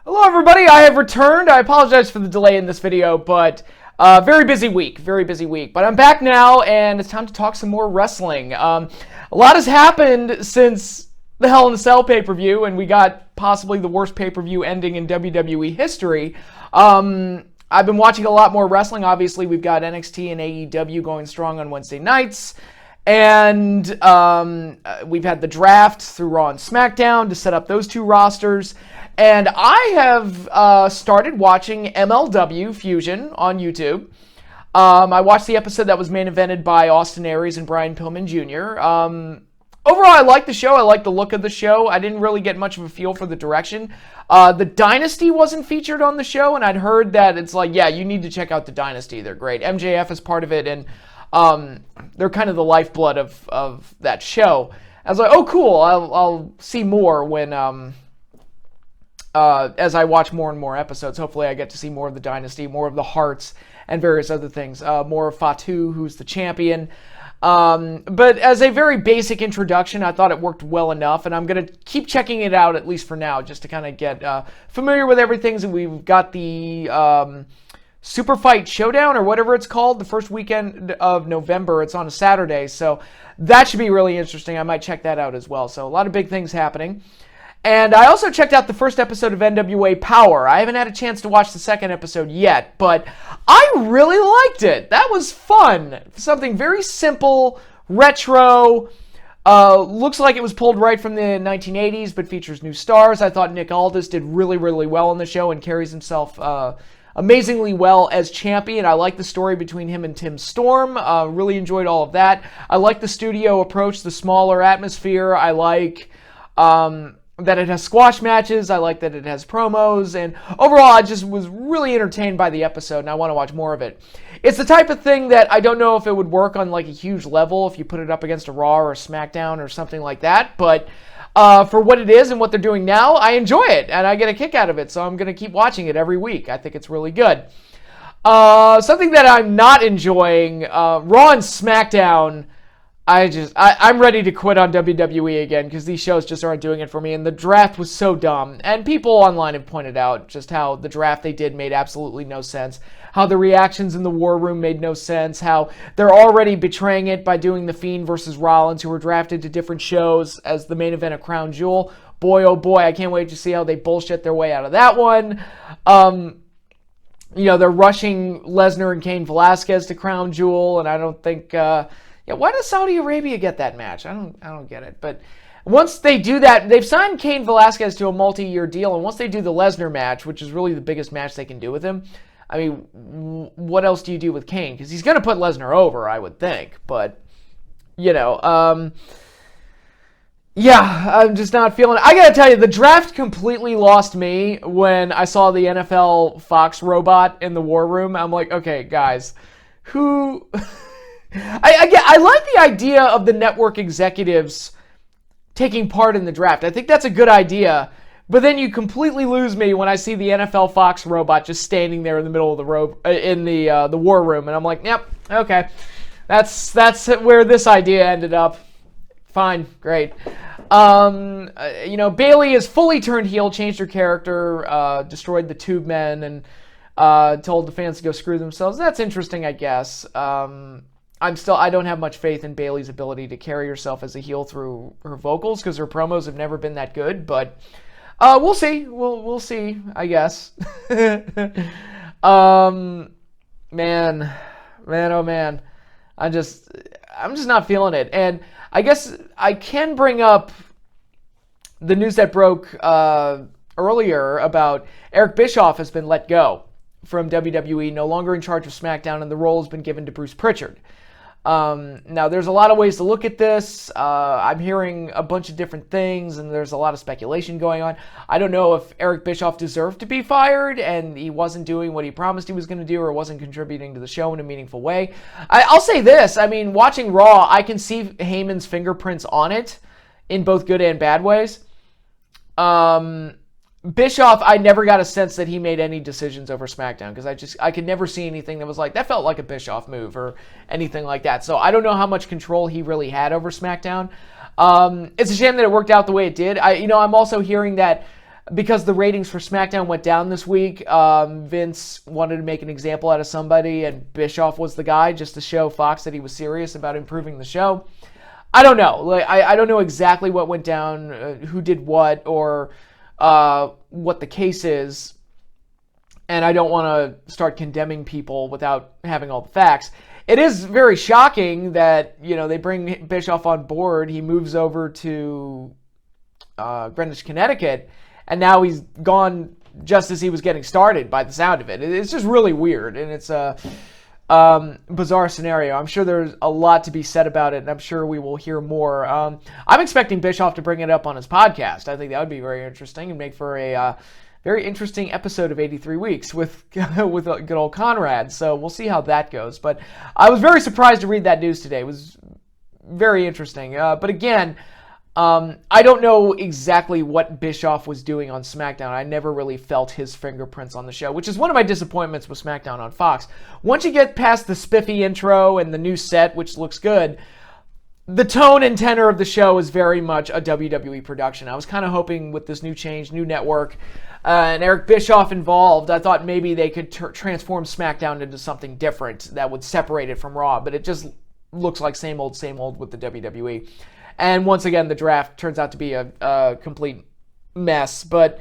Hello everybody, I have returned. I apologize for the delay in this video, but very busy week. But I'm back now, and it's time to talk some more wrestling. A lot has happened since the Hell in a Cell pay-per-view, and we got possibly the worst pay-per-view ending in WWE history. I've been watching a lot more wrestling. Obviously, we've got NXT and AEW going strong on Wednesday nights. And we've had the draft through Raw and Smackdown to set up those two rosters. And I have started watching MLW Fusion on YouTube. I watched the episode that was main evented by Austin Aries and Brian Pillman Jr. Overall, I like the show. I like the look of the show. I didn't really get much of a feel for the direction. The Dynasty wasn't featured on the show, and I'd heard that it's like, yeah, you need to check out the Dynasty. They're great. MJF is part of it, and they're kind of the lifeblood of that show. I was like, oh, cool. I'll see more when as I watch more and more episodes. Hopefully I get to see more of the Dynasty, more of the Hearts, and various other things. More of Fatu, who's the champion. But as a very basic introduction, I thought it worked well enough, and I'm going to keep checking it out, at least for now, just to kind of get familiar with everything. So we've got the Super Fight Showdown, or whatever it's called, the first weekend of November. It's on a Saturday, so that should be really interesting. I might check that out as well. So a lot of big things happening. And I also checked out the first episode of NWA Power. I haven't had a chance to watch the second episode yet, but I really liked it. That was fun. Something very simple, retro. Looks like it was pulled right from the 1980s, but features new stars. I thought Nick Aldis did really, really well on the show and carries himself amazingly well as champion. I like the story between him and Tim Storm. Really enjoyed all of that. I like the studio approach, the smaller atmosphere. I like that it has squash matches. I like that it has promos. And overall, I just was really entertained by the episode, and I want to watch more of it. It's the type of thing that I don't know if it would work on like a huge level if you put it up against a Raw or a Smackdown or something like that. But for what it is and what they're doing now, I enjoy it, and I get a kick out of it, so I'm going to keep watching it every week. I think it's really good. Something that I'm not enjoying, Raw and Smackdown, I'm ready to quit on WWE again, because these shows just aren't doing it for me, and the draft was so dumb. And people online have pointed out just how the draft they did made absolutely no sense, how the reactions in the War Room made no sense, how they're already betraying it by doing The Fiend versus Rollins, who were drafted to different shows as the main event of Crown Jewel. Boy, oh boy, I can't wait to see how they bullshit their way out of that one. They're rushing Lesnar and Cain Velasquez to Crown Jewel, and I don't think... why does Saudi Arabia get that match? I don't get it. But once they do that, they've signed Cain Velasquez to a multi-year deal, and once they do the Lesnar match, which is really the biggest match they can do with him, I mean, what else do you do with Cain? Because he's going to put Lesnar over, I would think. But, I'm just not feeling it. I got to tell you, the draft completely lost me when I saw the NFL Fox robot in the War Room. I'm like, okay, guys, who... I like the idea of the network executives taking part in the draft. I think that's a good idea. But then you completely lose me when I see the NFL Fox robot just standing there in the middle of the War Room, and I'm like, yep, okay, that's where this idea ended up. Fine, great. Bayley is fully turned heel, changed her character, destroyed the Tube Men, and told the fans to go screw themselves. That's interesting, I guess. I don't have much faith in Bayley's ability to carry herself as a heel through her vocals, because her promos have never been that good, but we'll see. We'll see, I guess. Man, oh man. I'm just not feeling it. And I guess I can bring up the news that broke earlier about Eric Bischoff has been let go from WWE, no longer in charge of SmackDown, and the role has been given to Bruce Pritchard. Now, there's a lot of ways to look at this. I'm hearing a bunch of different things, and there's a lot of speculation going on. I don't know if Eric Bischoff deserved to be fired, and he wasn't doing what he promised he was going to do, or wasn't contributing to the show in a meaningful way. I'll say this. I mean, watching Raw, I can see Heyman's fingerprints on it in both good and bad ways. Bischoff, I never got a sense that he made any decisions over SmackDown, because I could never see anything that was like, that felt like a Bischoff move or anything like that. So I don't know how much control he really had over SmackDown. It's a shame that it worked out the way it did. I'm also hearing that because the ratings for SmackDown went down this week, Vince wanted to make an example out of somebody, and Bischoff was the guy just to show Fox that he was serious about improving the show. I don't know. Like, I don't know exactly what went down, who did what, or what the case is, and I don't want to start condemning people without having all the facts. It is very shocking that, they bring Bischoff on board. He moves over to Greenwich, Connecticut, and now he's gone just as he was getting started by the sound of it. It's just really weird, and it's a bizarre scenario. I'm sure there's a lot to be said about it, and I'm sure we will hear more. I'm expecting Bischoff to bring it up on his podcast. I think that would be very interesting and make for a very interesting episode of 83 Weeks with good old Conrad. So we'll see how that goes. But I was very surprised to read that news today. It was very interesting. But again, I don't know exactly what Bischoff was doing on SmackDown. I never really felt his fingerprints on the show, which is one of my disappointments with SmackDown on Fox. Once you get past the spiffy intro and the new set, which looks good, the tone and tenor of the show is very much a WWE production. I was kind of hoping with this new change, new network, and Eric Bischoff involved, I thought maybe they could transform SmackDown into something different that would separate it from Raw, but it just looks like same old with the WWE. And once again, the draft turns out to be a complete mess. But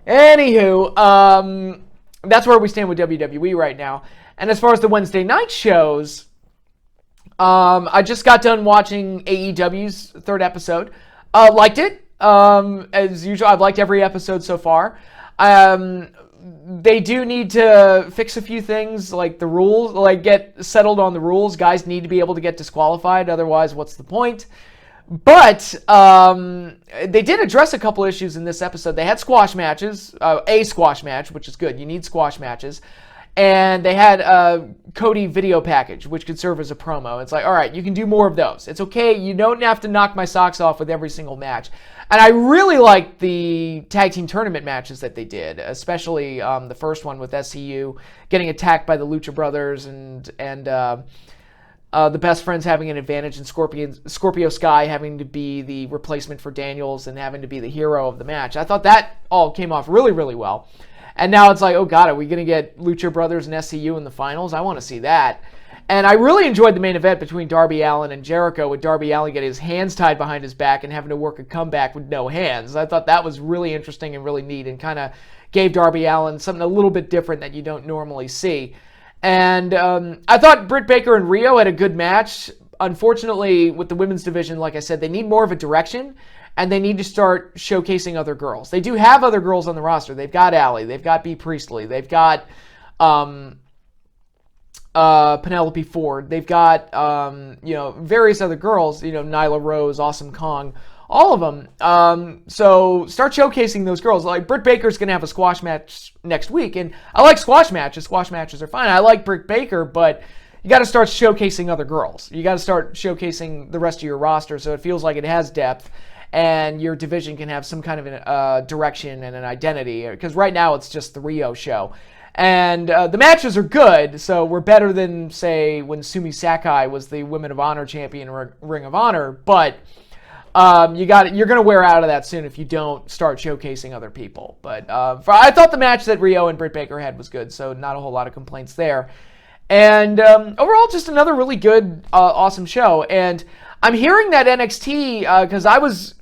anywho, that's where we stand with WWE right now. And as far as the Wednesday night shows, I just got done watching AEW's third episode. Liked it. As usual, I've liked every episode so far. They do need to fix a few things, like the rules, like get settled on the rules. Guys need to be able to get disqualified. Otherwise, what's the point? But they did address a couple issues in this episode. They had squash matches, a squash match, which is good. You need squash matches. And they had a Cody video package, which could serve as a promo. It's like, all right, you can do more of those. It's okay. You don't have to knock my socks off with every single match. And I really liked the tag team tournament matches that they did, especially the first one with SCU getting attacked by the Lucha Brothers and the Best Friends having an advantage, and Scorpio Sky having to be the replacement for Daniels and having to be the hero of the match. I thought that all came off really, really well. And now it's like, oh God, are we going to get Lucha Brothers and SCU in the finals? I want to see that. And I really enjoyed the main event between Darby Allin and Jericho, with Darby Allin getting his hands tied behind his back and having to work a comeback with no hands. I thought that was really interesting and really neat, and kind of gave Darby Allin something a little bit different that you don't normally see. And I thought Britt Baker and Rio had a good match. Unfortunately, with the women's division, like I said, they need more of a direction, and they need to start showcasing other girls. They do have other girls on the roster. They've got Allie. They've got Bea Priestley. They've got Penelope Ford. They've got various other girls. Nyla Rose, Awesome Kong, all of them. So start showcasing those girls. Like Britt Baker's going to have a squash match next week, and I like squash matches. Squash matches are fine. I like Britt Baker, but you got to start showcasing other girls. You got to start showcasing the rest of your roster so it feels like it has depth, and your division can have some kind of an direction and an identity. Because right now it's just the Rio show. And the matches are good, so we're better than, say, when Sumi Sakai was the Women of Honor champion in Ring of Honor. But you're going to wear out of that soon if you don't start showcasing other people. But I thought the match that Rio and Britt Baker had was good, so not a whole lot of complaints there. And overall, just another really good, awesome show. And I'm hearing that NXT, because I was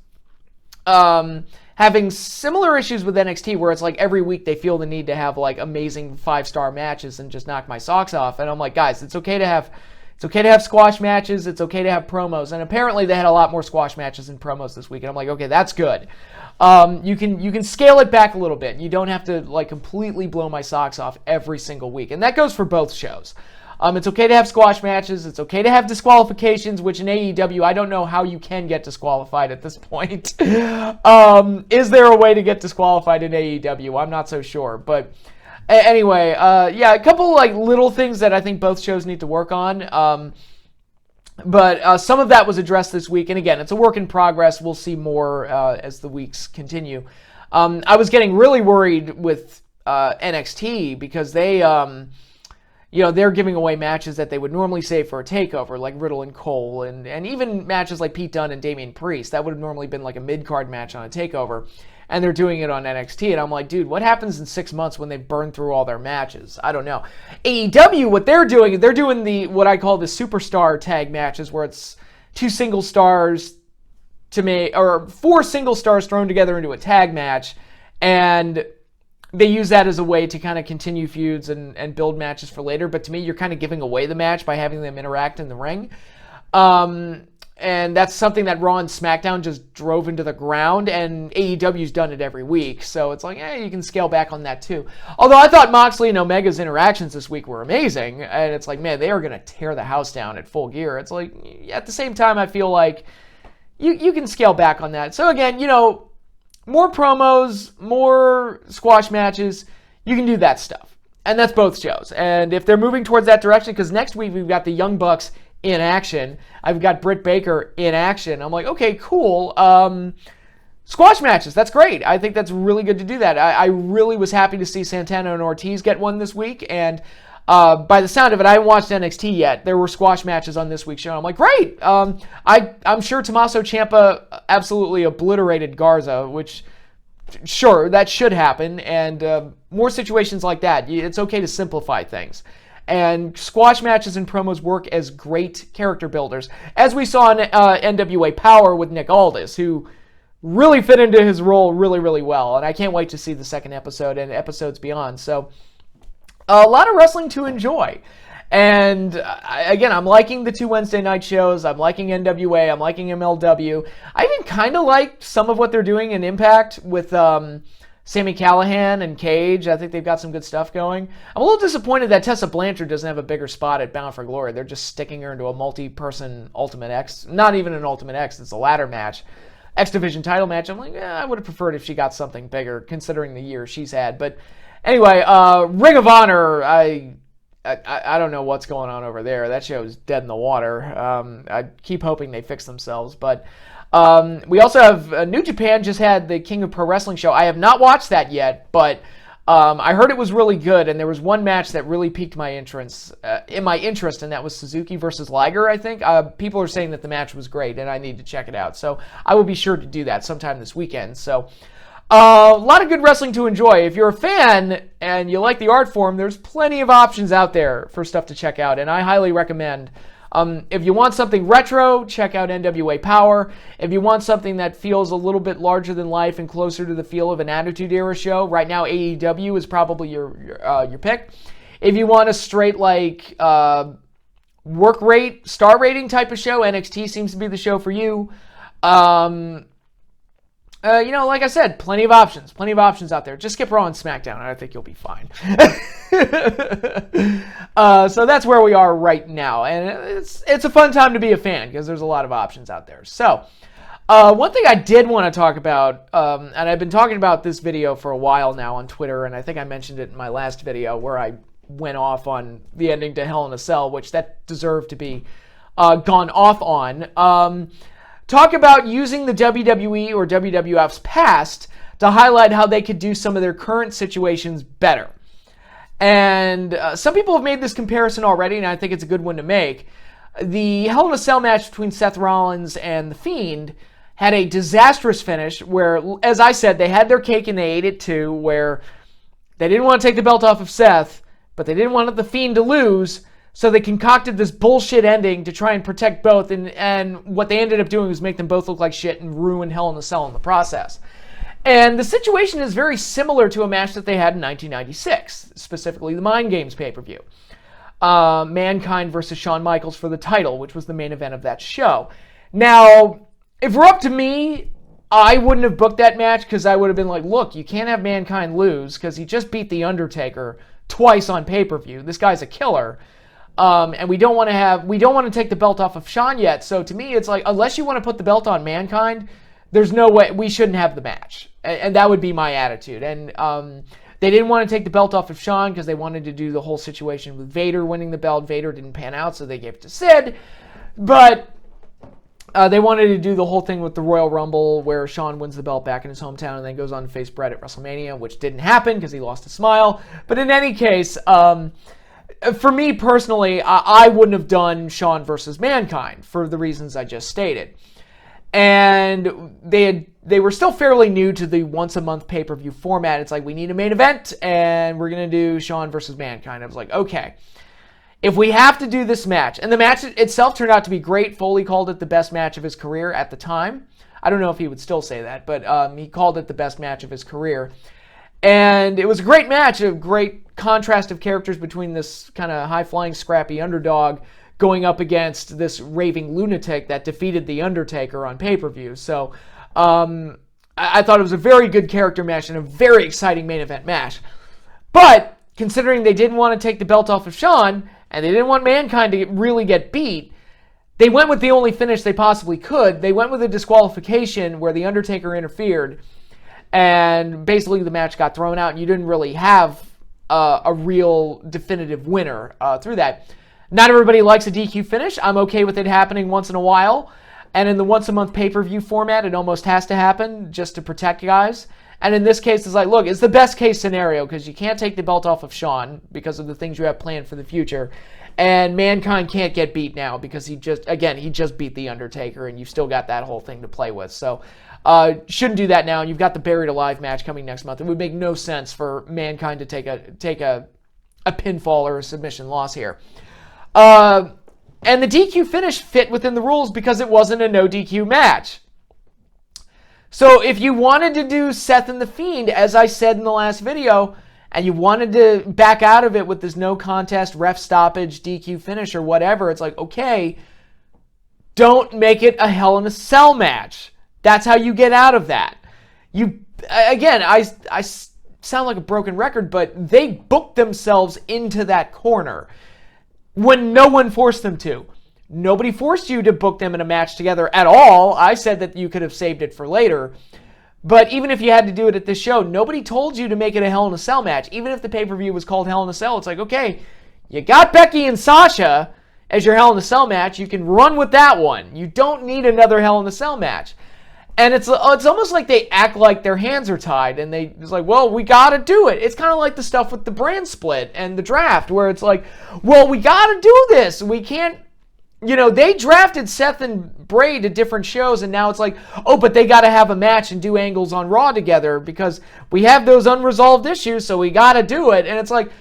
having similar issues with NXT, where it's like every week they feel the need to have like amazing 5-star matches and just knock my socks off. And I'm like, guys, it's okay to have squash matches. It's okay to have promos. And apparently they had a lot more squash matches and promos this week. And I'm like, okay, that's good. You can scale it back a little bit. You don't have to like completely blow my socks off every single week. And that goes for both shows. It's okay to have squash matches. It's okay to have disqualifications, which in AEW, I don't know how you can get disqualified at this point. Is there a way to get disqualified in AEW? I'm not so sure. But anyway, a couple like little things that I think both shows need to work on. But some of that was addressed this week. And again, it's a work in progress. We'll see more as the weeks continue. I was getting really worried with NXT because they're giving away matches that they would normally save for a takeover, like Riddle and Cole, and even matches like Pete Dunne and Damian Priest. That would have normally been like a mid-card match on a takeover. and they're doing it on NXT. And I'm like, dude, what happens in 6 months when they've burned through all their matches? I don't know. AEW, what they're doing what I call the superstar tag matches, where it's 2 single stars or 4 single stars thrown together into a tag match, and they use that as a way to kind of continue feuds and build matches for later. But to me, you're kind of giving away the match by having them interact in the ring. And that's something that Raw and SmackDown just drove into the ground, and AEW's done it every week. So it's like, you can scale back on that too. Although I thought Moxley and Omega's interactions this week were amazing. And it's like, man, they are going to tear the house down at Full Gear. It's like, at the same time, I feel like you can scale back on that. So again, more promos, more squash matches, you can do that stuff. And that's both shows. And if they're moving towards that direction, because next week we've got the Young Bucks in action. I've got Britt Baker in action. I'm like, okay, cool. Squash matches, that's great. I think that's really good to do that. I really was happy to see Santana and Ortiz get one this week. And by the sound of it, I haven't watched NXT yet. There were squash matches on this week's show. I'm like, great. I'm sure Tommaso Ciampa absolutely obliterated Garza, which, sure, that should happen. And more situations like that. It's okay to simplify things. And squash matches and promos work as great character builders, as we saw in NWA Power with Nick Aldis, who really fit into his role really, really well. And I can't wait to see the second episode and episodes beyond. So a lot of wrestling to enjoy. And again, I'm liking the 2 Wednesday night shows. I'm liking NWA. I'm liking MLW. I even kind of like some of what they're doing in Impact with Sami Callihan and Cage. I think they've got some good stuff going. I'm a little disappointed that Tessa Blanchard doesn't have a bigger spot at Bound for Glory. They're just sticking her into a multi-person Ultimate X. Not even an Ultimate X. It's a ladder match. X Division title match. I'm like, I would have preferred if she got something bigger, considering the year she's had. But anyway, Ring of Honor, I don't know what's going on over there. That show's dead in the water. I keep hoping they fix themselves. But we also have New Japan just had the King of Pro Wrestling show. I have not watched that yet, but I heard it was really good. And there was one match that really piqued my interest, and that was Suzuki versus Liger, I think. People are saying that the match was great, and I need to check it out. So I will be sure to do that sometime this weekend. So a lot of good wrestling to enjoy. If you're a fan and you like the art form, there's plenty of options out there for stuff to check out, and I highly recommend. If you want something retro, check out NWA Power. If you want something that feels a little bit larger than life and closer to the feel of an Attitude Era show, right now AEW is probably your pick. If you want a straight work rate, star rating type of show, NXT seems to be the show for you. Like I said, plenty of options out there. Just skip Raw and SmackDown, and I think you'll be fine. So that's where we are right now, and it's a fun time to be a fan because there's a lot of options out there. So, one thing I did want to talk about, and I've been talking about this video for a while now on Twitter, and I think I mentioned it in my last video where I went off on the ending to Hell in a Cell, which that deserved to be gone off on. Talk about using the WWE or WWF's past to highlight how they could do some of their current situations better. And some people have made this comparison already, and I think it's a good one to make. The Hell in a Cell match between Seth Rollins and The Fiend had a disastrous finish where, as I said, they had their cake and they ate it too, where they didn't want to take the belt off of Seth, but they didn't want The Fiend to lose, so they concocted this bullshit ending to try and protect both, and what they ended up doing was make them both look like shit and ruin Hell in a Cell in the process. And the situation is very similar to a match that they had in 1996, specifically the Mind Games pay-per-view. Mankind versus Shawn Michaels for the title, which was the main event of that show. Now, if we're up to me, I wouldn't have booked that match because I would have been like, look, you can't have Mankind lose because he just beat The Undertaker twice on pay-per-view. This guy's a killer. And we don't want to take the belt off of Shawn yet. So to me, it's like, unless you want to put the belt on Mankind, there's no way we shouldn't have the match. And that would be my attitude. And they didn't want to take the belt off of Shawn because they wanted to do the whole situation with Vader winning the belt. Vader didn't pan out, so they gave it to Sid. But they wanted to do the whole thing with the Royal Rumble where Shawn wins the belt back in his hometown and then goes on to face Brett at WrestleMania, which didn't happen because he lost a smile. But in any case, for me personally, I wouldn't have done Shawn versus Mankind for the reasons I just stated. And they were still fairly new to the once-a-month pay-per-view format. It's like, we need a main event, and we're going to do Shawn versus Mankind. I was like, okay. If we have to do this match, and the match itself turned out to be great. Foley called it the best match of his career at the time. I don't know if he would still say that, but he called it the best match of his career. And it was a great match, a great contrast of characters between this kind of high-flying, scrappy underdog going up against this raving lunatic that defeated The Undertaker on pay-per-view. So I thought it was a very good character match and a very exciting main event match. But considering they didn't want to take the belt off of Shawn, and they didn't want Mankind to really get beat, they went with the only finish they possibly could. They went with a disqualification where The Undertaker interfered, and basically the match got thrown out, and you didn't really have a real definitive winner through that. Not everybody likes a DQ finish. I'm okay with it happening once in a while. And in the once-a-month pay-per-view format, it almost has to happen just to protect guys. And in this case, it's like, look, it's the best-case scenario because you can't take the belt off of Shawn because of the things you have planned for the future. And Mankind can't get beat now because he just beat The Undertaker, and you've still got that whole thing to play with. So shouldn't do that now. And you've got the Buried Alive match coming next month. It would make no sense for Mankind to take a pinfall or a submission loss here. And the DQ finish fit within the rules because it wasn't a no DQ match. So if you wanted to do Seth and The Fiend, as I said in the last video, and you wanted to back out of it with this no contest, ref stoppage, DQ finish, or whatever, it's like, okay, don't make it a Hell in a Cell match. That's how you get out of that. I sound like a broken record, but they booked themselves into that corner when no one forced them to. Nobody forced you to book them in a match together at all. I said that you could have saved it for later. But even if you had to do it at this show, nobody told you to make it a Hell in a Cell match. Even if the pay-per-view was called Hell in a Cell, it's like, okay, you got Becky and Sasha as your Hell in a Cell match. You can run with that one. You don't need another Hell in a Cell match. And it's almost like they act like their hands are tied, and it's like, well, we got to do it. It's kind of like the stuff with the brand split and the draft, where it's like, well, we got to do this. We can't, they drafted Seth and Bray to different shows, and now it's like, oh, but they got to have a match and do angles on Raw together because we have those unresolved issues, so we got to do it. And it's like,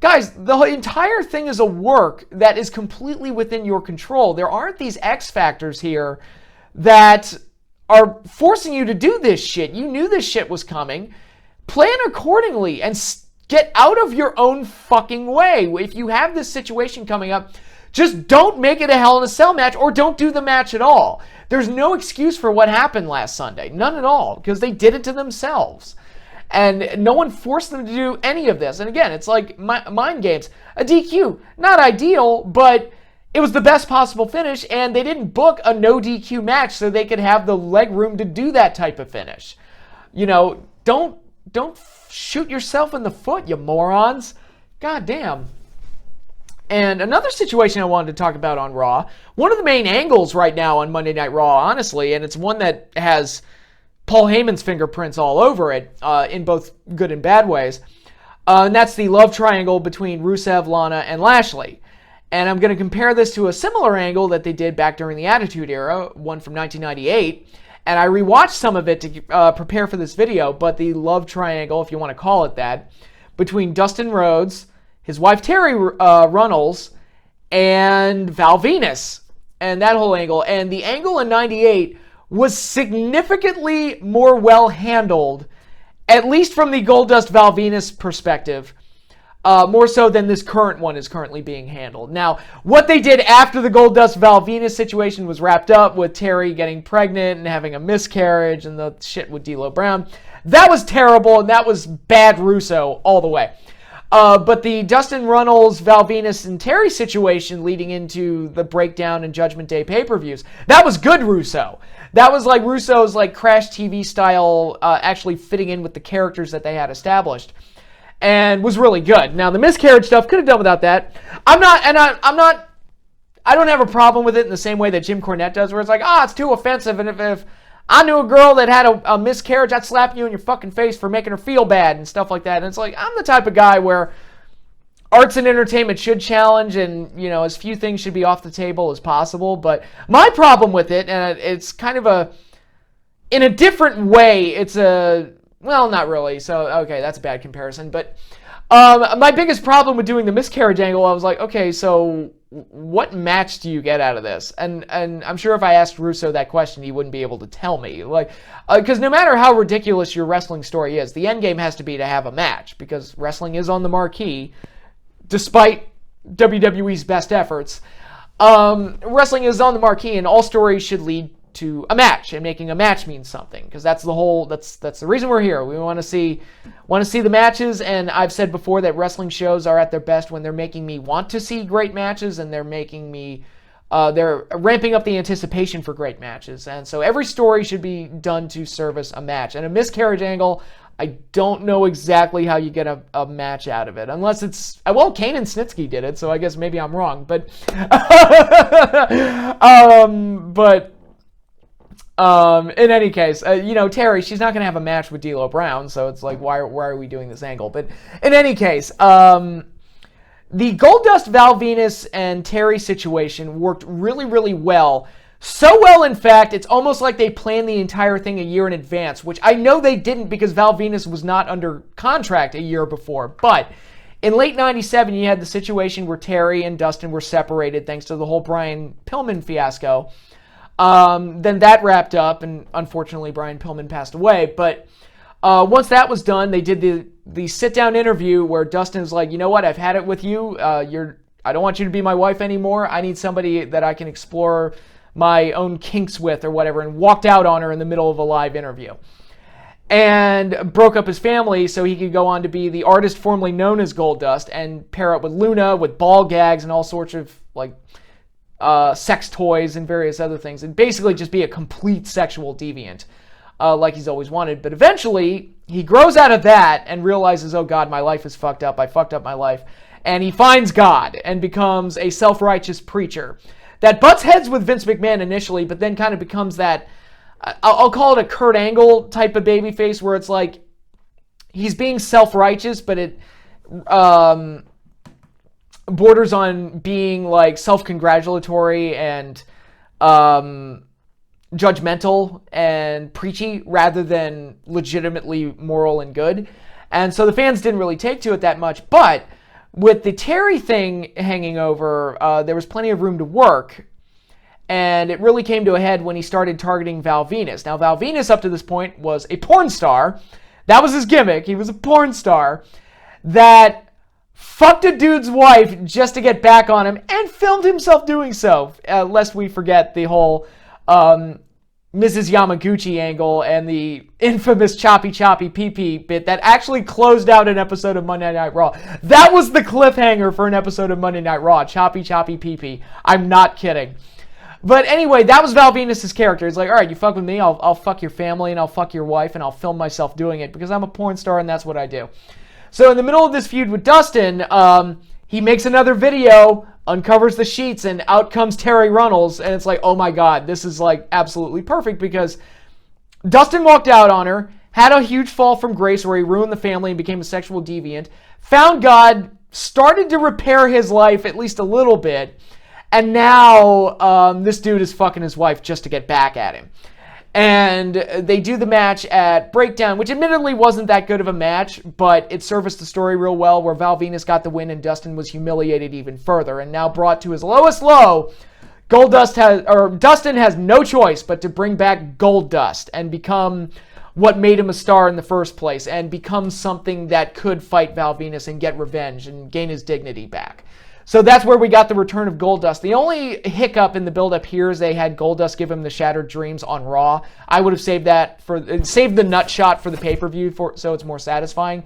guys, the entire thing is a work that is completely within your control. There aren't these X factors here that are forcing you to do this shit. You knew this shit was coming. Plan accordingly and get out of your own fucking way. If you have this situation coming up, just don't make it a Hell in a Cell match or don't do the match at all. There's no excuse for what happened last Sunday. None at all, because they did it to themselves. And no one forced them to do any of this. And again, it's like mind games. A DQ, not ideal, but it was the best possible finish, and they didn't book a no DQ match so they could have the leg room to do that type of finish. Don't shoot yourself in the foot, you morons. God damn. And another situation I wanted to talk about on Raw, one of the main angles right now on Monday Night Raw, honestly, and it's one that has Paul Heyman's fingerprints all over it, in both good and bad ways, and that's the love triangle between Rusev, Lana, and Lashley. And I'm going to compare this to a similar angle that they did back during the Attitude Era, one from 1998. And I rewatched some of it to prepare for this video, but the love triangle, if you want to call it that, between Dustin Rhodes, his wife Terry Runnels, and Val Venis, and that whole angle. And the angle in 98 was significantly more well handled, at least from the Goldust Val Venis perspective, more so than this current one is currently being handled. Now, what they did after the Goldust Val Venis situation was wrapped up with Terry getting pregnant and having a miscarriage and the shit with D'Lo Brown, that was terrible, and that was bad Russo all the way. But the Dustin Runnels, Val Venis, and Terry situation leading into the Breakdown and Judgment Day pay-per-views, that was good Russo. That was like Russo's like Crash TV style, actually fitting in with the characters that they had established, and was really good. Now, the miscarriage stuff, could have done without that. I don't have a problem with it in the same way that Jim Cornette does, where it's like, it's too offensive, and if I knew a girl that had a miscarriage, I'd slap you in your fucking face for making her feel bad and stuff like that. And it's like, I'm the type of guy where, arts and entertainment should challenge, and as few things should be off the table as possible. But my problem with it, and it's kind of in a different way, well, not really. So okay, that's a bad comparison. But my biggest problem with doing the miscarriage angle, I was like, okay, so what match do you get out of this? And I'm sure if I asked Russo that question, he wouldn't be able to tell me. Because no matter how ridiculous your wrestling story is, the end game has to be to have a match, because wrestling is on the marquee, despite WWE's best efforts. Wrestling is on the marquee, and all stories should lead to a match, and making a match means something, because that's the reason we're here. We want to see the matches, and I've said before that wrestling shows are at their best when they're making me want to see great matches, and they're making me they're ramping up the anticipation for great matches. And so every story should be done to service a match. And a miscarriage angle, I don't know exactly how you get a match out of it, unless it's, well, Kane and Snitsky did it, so I guess maybe I'm wrong, but in any case, Terry, she's not going to have a match with D'Lo Brown, so it's like, why are we doing this angle? But in any case, the Goldust, Val Venis, and Terry situation worked really, really well. So well, in fact, it's almost like they planned the entire thing a year in advance, which I know they didn't, because Val Venis was not under contract a year before. But in late 97, you had the situation where Terry and Dustin were separated thanks to the whole Brian Pillman fiasco. Then that wrapped up, and unfortunately Brian Pillman passed away. But once that was done, they did the sit-down interview where Dustin's like, you know what, I've had it with you. I don't want you to be my wife anymore. I need somebody that I can explore my own kinks with or whatever, and walked out on her in the middle of a live interview. And broke up his family so he could go on to be the artist formerly known as Goldust and pair up with Luna with ball gags and all sorts of sex toys and various other things, and basically just be a complete sexual deviant, like he's always wanted. But eventually, he grows out of that and realizes, oh God, my life is fucked up. I fucked up my life. And he finds God and becomes a self-righteous preacher that butts heads with Vince McMahon initially, but then kind of becomes that, I'll call it a Kurt Angle type of babyface, where it's like he's being self-righteous, but it borders on being like self-congratulatory and judgmental and preachy rather than legitimately moral and good. And so the fans didn't really take to it that much. But with the Terry thing hanging over, there was plenty of room to work. And it really came to a head when he started targeting Val Venis. Now, Val Venis up to this point was a porn star. That was his gimmick. He was a porn star that fucked a dude's wife just to get back on him and filmed himself doing so, lest we forget the whole Mrs. Yamaguchi angle and the infamous choppy pee-pee bit that actually closed out an episode of Monday Night Raw. That was the cliffhanger for an episode of Monday Night Raw, choppy pee-pee. I'm not kidding. But anyway, that was Val Venis' character. He's like, all right, you fuck with me, I'll fuck your family and I'll fuck your wife and I'll film myself doing it because I'm a porn star and that's what I do. So in the middle of this feud with Dustin, he makes another video, uncovers the sheets, and out comes Terry Runnels. And it's like, oh my God, this is like absolutely perfect, because Dustin walked out on her, had a huge fall from grace where he ruined the family and became a sexual deviant, found God, started to repair his life at least a little bit, and now this dude is fucking his wife just to get back at him. And they do the match at Breakdown, which admittedly wasn't that good of a match, but it serviced the story real well, where Val Venis got the win and Dustin was humiliated even further. And now brought to his lowest low, Dustin has no choice but to bring back Goldust and become what made him a star in the first place, and become something that could fight Val Venis and get revenge and gain his dignity back. So that's where we got the return of Goldust. The only hiccup in the build-up here is they had Goldust give him the Shattered Dreams on Raw. I would have saved the nut shot for the pay-per-view so it's more satisfying.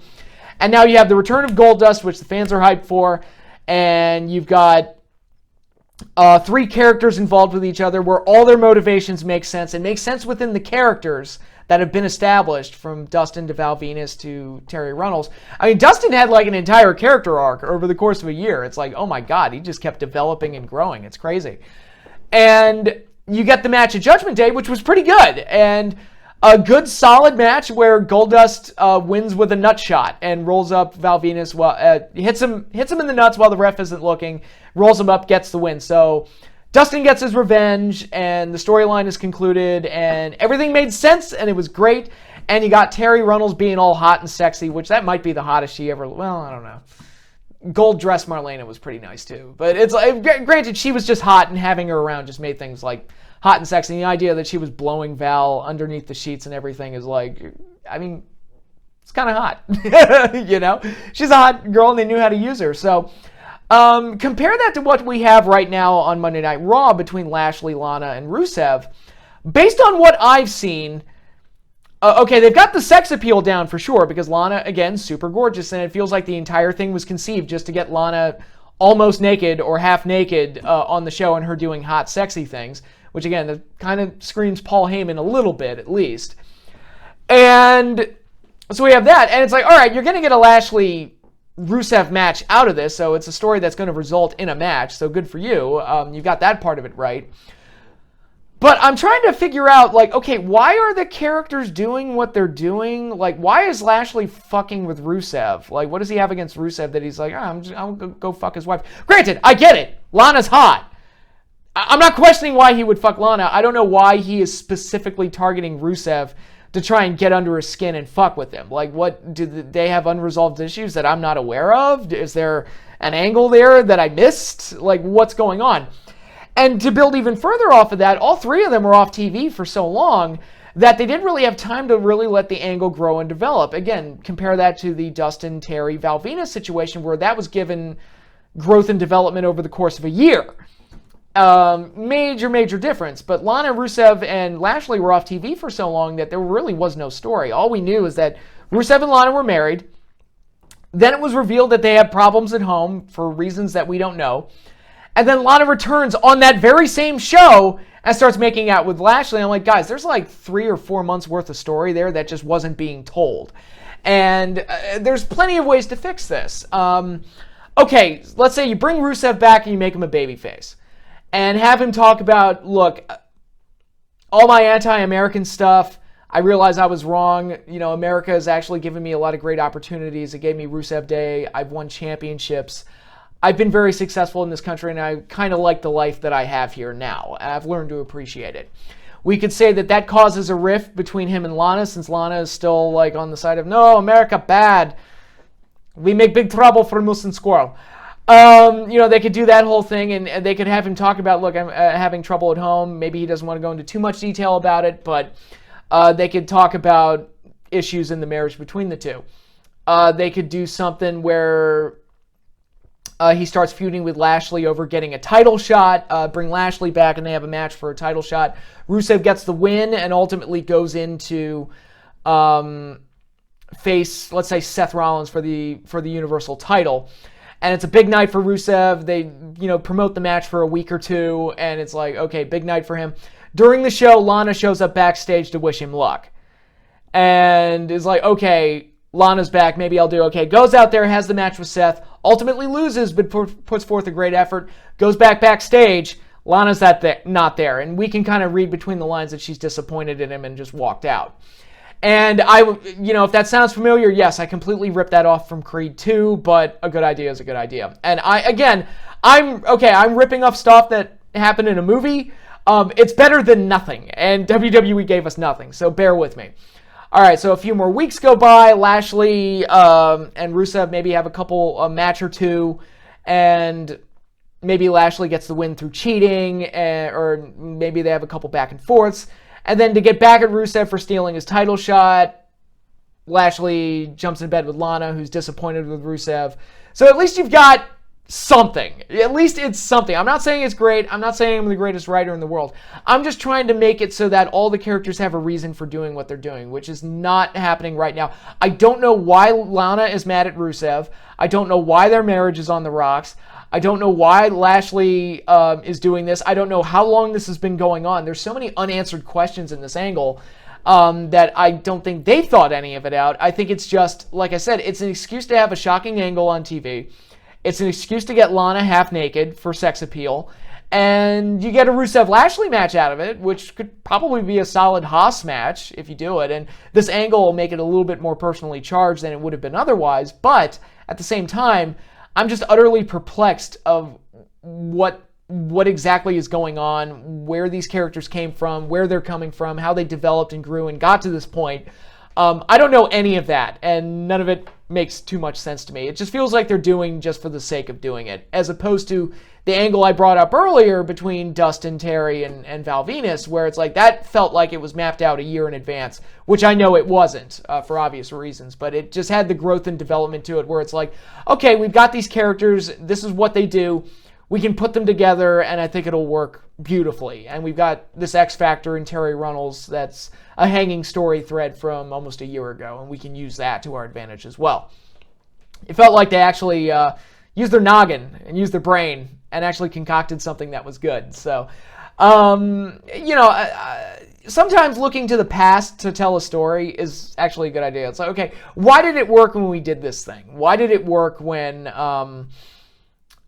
And now you have the return of Goldust, which the fans are hyped for, and you've got three characters involved with each other where all their motivations make sense, and make sense within the characters that have been established, from Dustin to Val Venis to Terry Runnels. I mean, Dustin had like an entire character arc over the course of a year. It's like, oh my God, he just kept developing and growing. It's crazy. And you get the match at Judgment Day, which was pretty good. And A good solid match where Goldust wins with a nut shot and rolls up Val Venis, hits him in the nuts while the ref isn't looking, rolls him up, gets the win. So Dustin gets his revenge, and the storyline is concluded, and everything made sense, and it was great. And you got Terry Runnels being all hot and sexy, which that might be the hottest she ever. Well, I don't know. Gold dress Marlena was pretty nice too, but it's like, granted, she was just hot, and having her around just made things like hot and sexy. And the idea that she was blowing Val underneath the sheets and everything is like, I mean, it's kind of hot. You know, she's a hot girl, and they knew how to use her. So compare that to what we have right now on Monday Night Raw between Lashley, Lana, and Rusev. Based on what I've seen, okay, they've got the sex appeal down for sure, because Lana, again, super gorgeous, and it feels like the entire thing was conceived just to get Lana almost naked or half naked on the show, and her doing hot, sexy things, which, again, that kind of screams Paul Heyman a little bit, at least. And so we have that, and it's like, all right, you're going to get a Lashley-Rusev match out of this, so it's a story that's going to result in a match, so good for you. You've got that part of it right. But I'm trying to figure out, like, okay, why are the characters doing what they're doing? Like, why is Lashley fucking with Rusev? Like, what does he have against Rusev that he's like, I'm gonna go fuck his wife? Granted, I get it. Lana's hot. I'm not questioning why he would fuck Lana. I don't know why he is specifically targeting Rusev to try and get under his skin and fuck with him. Like, what, do they have unresolved issues that I'm not aware of? Is there an angle there that I missed? Like, what's going on? And to build even further off of that, all three of them were off TV for so long that they didn't really have time to really let the angle grow and develop. Again, compare that to the Dustin, Terry, Val Venis situation, where that was given growth and development over the course of a year. Major difference. But Lana, Rusev, and Lashley were off TV for so long that there really was no story. All we knew is that Rusev and Lana were married. Then it was revealed that they had problems at home for reasons that we don't know. And then Lana returns on that very same show and starts making out with Lashley. I'm like, guys, there's like 3 or 4 months worth of story there that just wasn't being told. And there's plenty of ways to fix this. Okay, let's say you bring Rusev back and you make him a babyface. And have him talk about, look, all my anti-American stuff, I realize I was wrong. You know, America has actually given me a lot of great opportunities. It gave me Rusev Day. I've won championships. I've been very successful in this country, and I kind of like the life that I have here now. I've learned to appreciate it. We could say that that causes a rift between him and Lana, since Lana is still like on the side of, no, America bad. We make big trouble for Moose and Squirrel. You know, they could do that whole thing, and they could have him talk about, look, I'm having trouble at home. Maybe he doesn't want to go into too much detail about it, but they could talk about issues in the marriage between the two. They could do something where he starts feuding with Lashley over getting a title shot, bring Lashley back, and they have a match for a title shot. Rusev gets the win and ultimately goes into face, let's say, Seth Rollins for the Universal title. And it's a big night for Rusev. They, promote the match for a week or two, and it's like, okay, big night for him. During the show, Lana shows up backstage to wish him luck. And is like, okay, Lana's back, maybe I'll do okay. Goes out there, has the match with Seth, ultimately loses, but puts forth a great effort. Goes backstage, Lana's not there. And we can kind of read between the lines that she's disappointed in him and just walked out. And if that sounds familiar, yes, I completely ripped that off from Creed 2, but a good idea is a good idea. And I'm ripping off stuff that happened in a movie. It's better than nothing, and WWE gave us nothing, so bear with me. All right, so a few more weeks go by. Lashley and Rusev maybe have a match or two, and maybe Lashley gets the win through cheating, or maybe they have a couple back and forths. And then to get back at Rusev for stealing his title shot, Lashley jumps in bed with Lana, who's disappointed with Rusev. So at least you've got something. At least it's something. I'm not saying it's great. I'm not saying I'm the greatest writer in the world. I'm just trying to make it so that all the characters have a reason for doing what they're doing, which is not happening right now. I don't know why Lana is mad at Rusev. I don't know why their marriage is on the rocks. I don't know why Lashley is doing this. I don't know how long this has been going on. There's so many unanswered questions in this angle that I don't think they thought any of it out. I think it's just, like I said, it's an excuse to have a shocking angle on TV. It's an excuse to get Lana half naked for sex appeal. And you get a Rusev-Lashley match out of it, which could probably be a solid Haas match if you do it. And this angle will make it a little bit more personally charged than it would have been otherwise. But at the same time, I'm just utterly perplexed of what exactly is going on, where these characters came from, where they're coming from, how they developed and grew and got to this point. I don't know any of that, and none of it makes too much sense to me. It just feels like they're doing just for the sake of doing it, as opposed to the angle I brought up earlier between Dustin, Terry, and Val Venis, where it's like that felt like it was mapped out a year in advance, which I know it wasn't for obvious reasons, but it just had the growth and development to it where it's like, okay, we've got these characters, this is what they do, we can put them together, and I think it'll work beautifully. And we've got this X Factor in Terry Runnels that's a hanging story thread from almost a year ago, and we can use that to our advantage as well. It felt like they actually used their noggin and used their brain and actually concocted something that was good. So, sometimes looking to the past to tell a story is actually a good idea. It's like, okay, why did it work when we did this thing? Why did it work when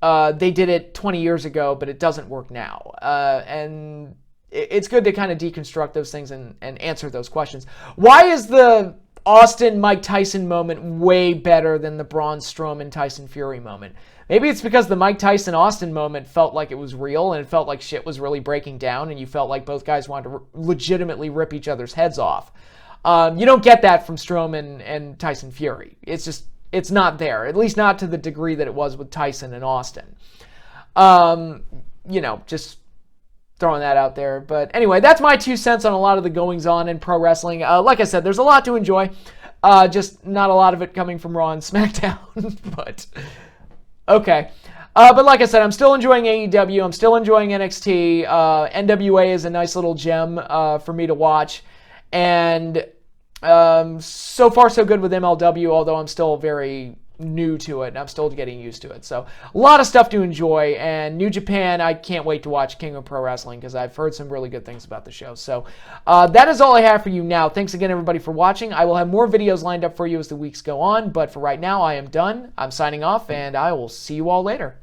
they did it 20 years ago, but it doesn't work now? And it's good to kind of deconstruct those things and answer those questions. Why is the Austin-Mike Tyson moment way better than the Braun Strowman-Tyson Fury moment? Maybe it's because the Mike Tyson-Austin moment felt like it was real and it felt like shit was really breaking down and you felt like both guys wanted to legitimately rip each other's heads off. You don't get that from Strowman and Tyson Fury. It's not there, at least not to the degree that it was with Tyson and Austin. Just throwing that out there. But anyway, that's my 2 cents on a lot of the goings on in pro wrestling. Like I said, there's a lot to enjoy. Just not a lot of it coming from Raw and SmackDown. But okay. But like I said, I'm still enjoying AEW. I'm still enjoying NXT. NWA is a nice little gem for me to watch. And so far so good with MLW, although I'm still very new to it and I'm still getting used to it. So a lot of stuff to enjoy, and New Japan, I can't wait to watch King of Pro Wrestling because I've heard some really good things about the show. So that is all I have for you now. Thanks again, everybody, for watching. I will have more videos lined up for you as the weeks go on, but for right now, I am done. I'm signing off, and I will see you all later.